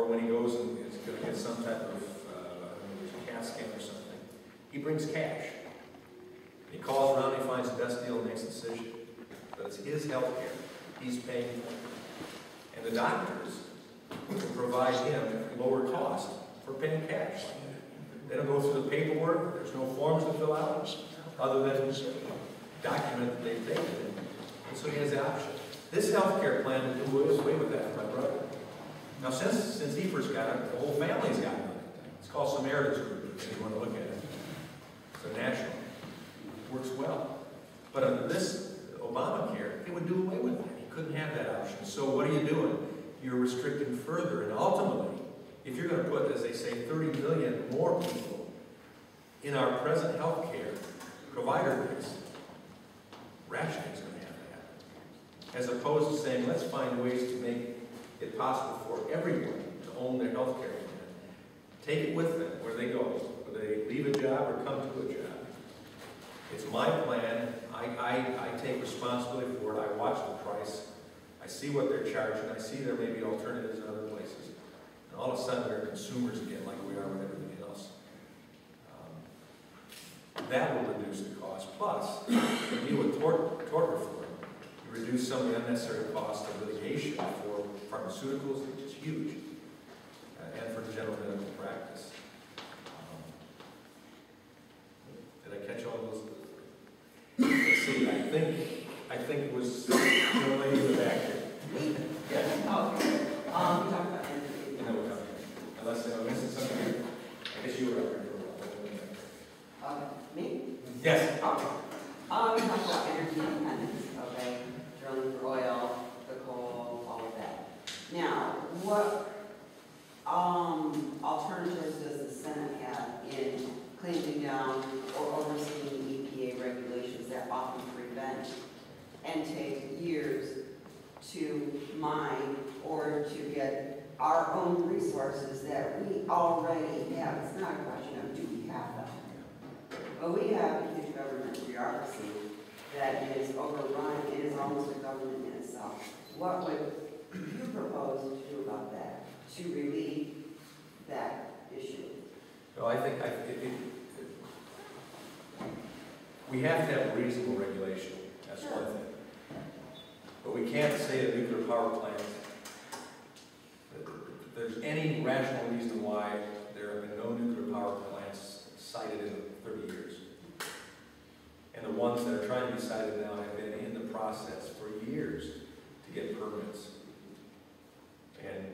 when he goes and is going to get some type of CAT scan or something, he brings cash. He calls around, he finds the best deal and makes a decision. But it's his health care. He's paying for it. And the doctors can provide him lower cost for paying cash. They don't go through the paperwork. There's no forms to fill out other than document that they've taken. And so he has the option. This health care plan will do away with that for my brother. Now, since he first got it, the whole family's gotten it. It's called Samaritan's Group, if you want to look at it. It's a national. It works well. But under this Obamacare, it would do away with that. You couldn't have that option. So what are you doing? You're restricting further. And ultimately, if you're going to put, as they say, 30 million more people in our present health care provider base, rationing is going to have to happen. As opposed to saying, let's find ways to make it possible for everyone to own their health care plan. Take it with them where they go, whether they leave a job or come to a job. It's my plan. I take responsibility for it. I watch the price. I see what they're charging. I see there may be alternatives in other places. And all of a sudden, we're consumers again, like we are with everything else. That will reduce the cost. Plus, when you deal with tort reform, you reduce some of the unnecessary costs of litigation for pharmaceuticals, which is huge, and for general medical practice. Did I catch all those? Let's see, I think it was the lady in the back here. Yeah. Oh, okay. You talked about energy. You know what I'm doing. Unless I'm missing something here. I guess you were up here for a while. Me? Yes. Okay. You talked about energy independence, okay? Drilling for oil, the coal, all of that. Now, what alternatives does the Senate have in clamping down or overseeing EPA regulations that often prevent and take years to mine or to get our own resources that we already have? It's not a question of do we have them, but we have a huge government bureaucracy that is overrun. It is almost a government in itself. What would you propose to do about that, to relieve that issue? Well, I think we have to have reasonable regulation. That's one thing. But we can't say that nuclear power plants, that there's any rational reason why there have been no nuclear power plants cited in 30 years. And the ones that are trying to be cited now have been in the process for years to get permits. And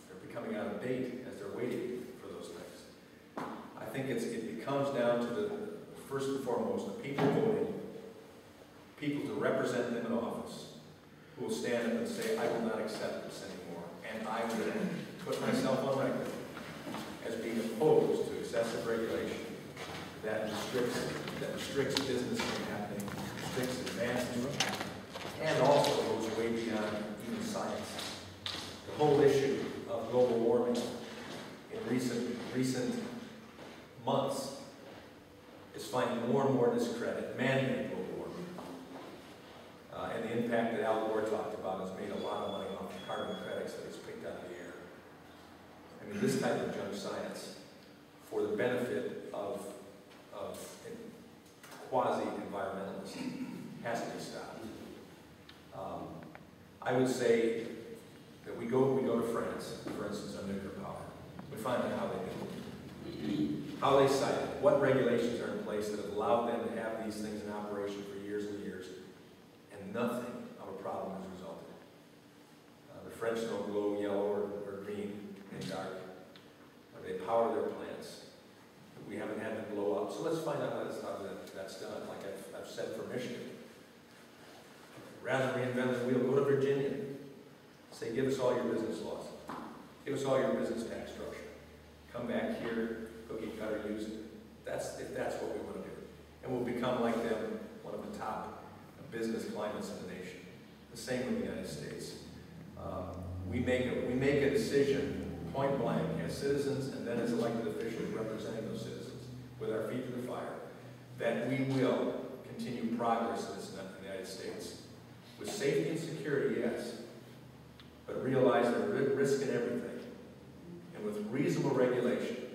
they're becoming out of date as they're waiting for those things. I think it becomes down to the first and foremost, the people voting, people to represent them in office, who will stand up and say, I will not accept this anymore. And I will put myself on record as being opposed to excessive regulation that restricts business from happening, restricts advancement from happening, and also goes way beyond even science. The whole issue of global warming in recent months is finding more and more discredit, man-made global warming. And the impact that Al Gore talked about has made a lot of money off the carbon credits that he's picked out of the air. I mean, this type of junk science, for the benefit of quasi-environmentalists, has to be stopped. I would say that we go to France, for instance, on nuclear power. We find out how they do it. How they cite it, what regulations are in place that have allowed them to have these things in operation for years and years, and nothing of a problem has resulted. The French don't glow yellow or green and dark. They power their plants. We haven't had them blow up, so let's find out how that's done, like I've said for Michigan. Rather than reinvent the wheel, go to Virginia. Say, give us all your business laws. Give us all your business tax structure. Come back here, cookie cutter, use it. If that's what we want to do. And we'll become like them, one of the top business climates in the nation. The same with the United States. We make a decision point blank as citizens and then as elected officials representing those citizens with our feet to the fire that we will continue progress in the United States. With safety and security, yes, but realize the risk in everything. regulation.